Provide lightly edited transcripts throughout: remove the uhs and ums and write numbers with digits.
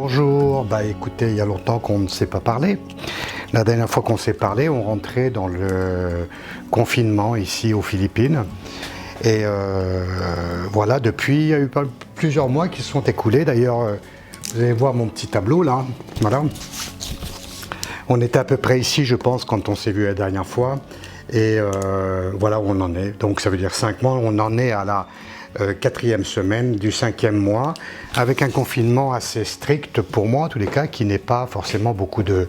Bonjour, écoutez, il y a longtemps qu'on ne s'est pas parlé. La dernière fois qu'on s'est parlé, on rentrait dans le confinement ici aux Philippines. Et voilà, depuis, il y a eu plusieurs mois qui se sont écoulés. D'ailleurs, vous allez voir mon petit tableau là. Voilà. On était à peu près ici, je pense, quand on s'est vu la dernière fois. Et voilà où on en est. Donc ça veut dire 5 mois, on en est à la 4e semaine du 5e mois, avec un confinement assez strict pour moi, en tous les cas, qui n'est pas forcément beaucoup de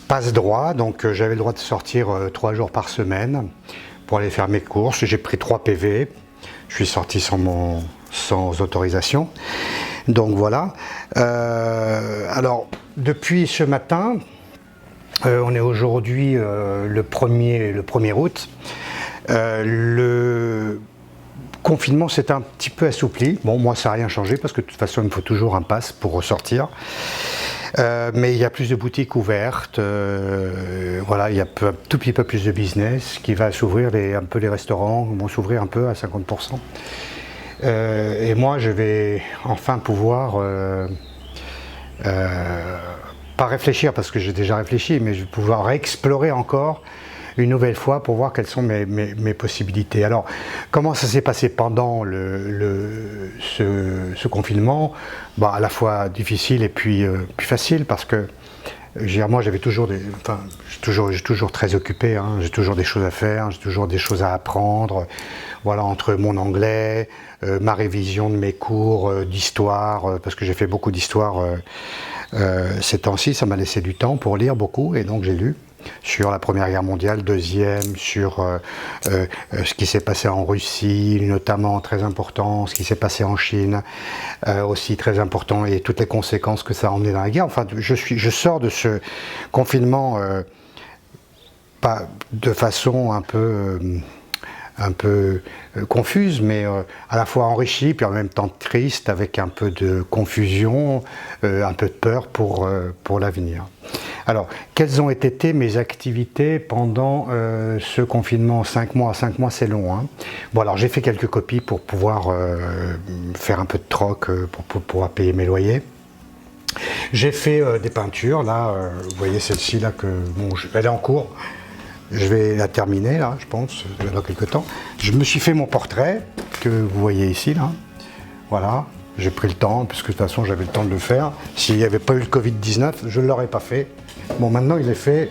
passe-droit. Donc j'avais le droit de sortir 3 jours par semaine pour aller faire mes courses. J'ai pris 3 PV. Je suis sorti sans autorisation. Donc voilà. Alors, depuis ce matin, on est aujourd'hui le 1er août. Le confinement s'est un petit peu assoupli. Bon, moi, ça n'a rien changé parce que de toute façon, il me faut toujours un pass pour ressortir. Mais il y a plus de boutiques ouvertes. Voilà, il y a un tout petit peu plus de business qui va s'ouvrir. Un peu les restaurants vont s'ouvrir un peu à 50%. Et moi, je vais enfin pouvoir pas réfléchir parce que j'ai déjà réfléchi, mais je vais pouvoir explorer encore une nouvelle fois pour voir quelles sont mes possibilités. Alors, comment ça s'est passé pendant ce confinement? À la fois difficile et puis facile parce que moi j'avais toujours je suis toujours très occupé, hein, j'ai toujours des choses à faire, j'ai toujours des choses à apprendre. Voilà, entre mon anglais, ma révision de mes cours d'histoire, parce que j'ai fait beaucoup d'histoire ces temps-ci, ça m'a laissé du temps pour lire beaucoup et donc j'ai lu sur la Première Guerre mondiale, deuxième, sur ce qui s'est passé en Russie, notamment très important, ce qui s'est passé en Chine, aussi très important, et toutes les conséquences que ça a emmené dans la guerre. Enfin, je sors de ce confinement pas de façon un peu confuse, mais à la fois enrichie, puis en même temps triste, avec un peu de confusion, un peu de peur pour l'avenir. Alors, quelles ont été mes activités pendant ce confinement? 5 mois, 5 mois c'est long. Hein. Bon, alors j'ai fait quelques copies pour pouvoir faire un peu de troc, pour pouvoir payer mes loyers. J'ai fait des peintures, là, vous voyez celle-ci, là, elle est en cours. Je vais la terminer, là, je pense, dans quelques temps. Je me suis fait mon portrait, que vous voyez ici, là. Voilà. J'ai pris le temps, puisque de toute façon j'avais le temps de le faire. S'il n'y avait pas eu le Covid-19, je ne l'aurais pas fait. Bon, maintenant il est fait.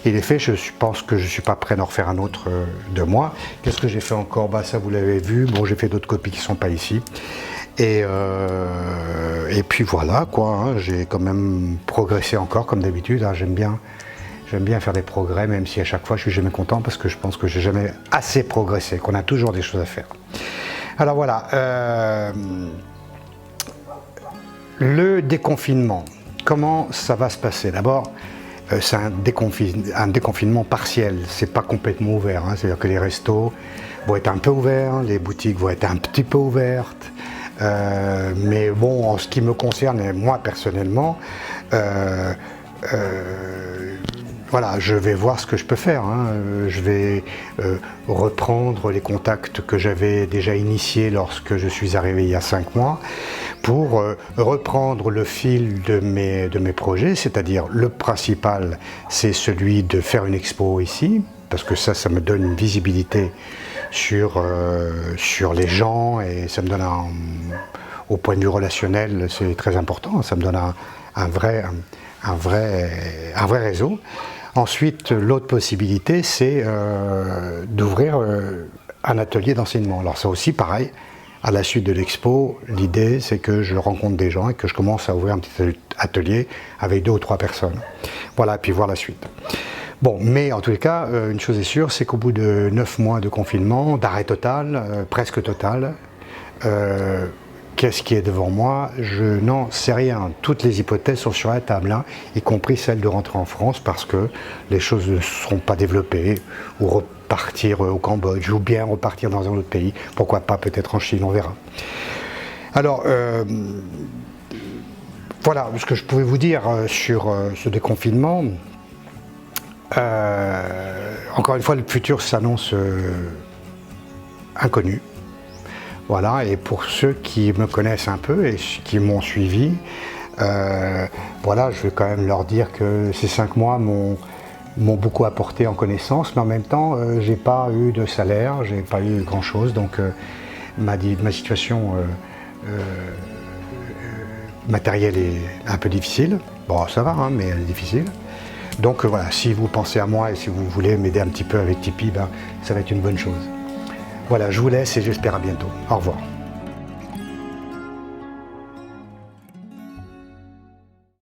Je pense que je ne suis pas prêt d'en refaire un autre de moi. Qu'est-ce que j'ai fait encore? Ça vous l'avez vu. Bon, j'ai fait d'autres copies qui ne sont pas ici. Et puis voilà, quoi. Hein, j'ai quand même progressé encore, comme d'habitude. Hein, j'aime bien faire des progrès, même si à chaque fois je suis jamais content, parce que je pense que j'ai jamais assez progressé, qu'on a toujours des choses à faire. Alors voilà. Le déconfinement, comment ça va se passer? D'abord, c'est un déconfinement partiel, c'est pas complètement ouvert, hein. C'est-à-dire que les restos vont être un peu ouverts, les boutiques vont être un petit peu ouvertes, mais bon, en ce qui me concerne, et moi personnellement, voilà, je vais voir ce que je peux faire. Hein. Je vais reprendre les contacts que j'avais déjà initiés lorsque je suis arrivé il y a 5 mois pour reprendre le fil de mes projets, c'est-à-dire le principal, c'est celui de faire une expo ici, parce que ça me donne une visibilité sur les gens et ça me donne au point de vue relationnel, c'est très important, ça me donne un vrai réseau. Ensuite, l'autre possibilité, c'est d'ouvrir un atelier d'enseignement. Alors ça aussi, pareil, à la suite de l'expo, l'idée, c'est que je rencontre des gens et que je commence à ouvrir un petit atelier avec 2 ou 3 personnes. Voilà, et puis voir la suite. Bon, mais en tous les cas, une chose est sûre, c'est qu'au bout de 9 mois de confinement, d'arrêt total, presque total, qu'est-ce qui est devant moi? Je n'en sais rien. Toutes les hypothèses sont sur la table, hein, y compris celle de rentrer en France parce que les choses ne seront pas développées, ou repartir au Cambodge, ou bien repartir dans un autre pays. Pourquoi pas, peut-être en Chine, on verra. Alors, voilà ce que je pouvais vous dire sur ce déconfinement. Encore une fois, le futur s'annonce inconnu. Voilà, et pour ceux qui me connaissent un peu et qui m'ont suivi, voilà, je vais quand même leur dire que ces 5 mois m'ont beaucoup apporté en connaissances, mais en même temps, j'ai pas eu de salaire, j'ai pas eu grand chose, donc ma situation matérielle est un peu difficile. Bon, ça va, hein, mais elle est difficile. Donc voilà, si vous pensez à moi et si vous voulez m'aider un petit peu avec Tipeee, ben, ça va être une bonne chose. Voilà, je vous laisse et j'espère à bientôt. Au revoir.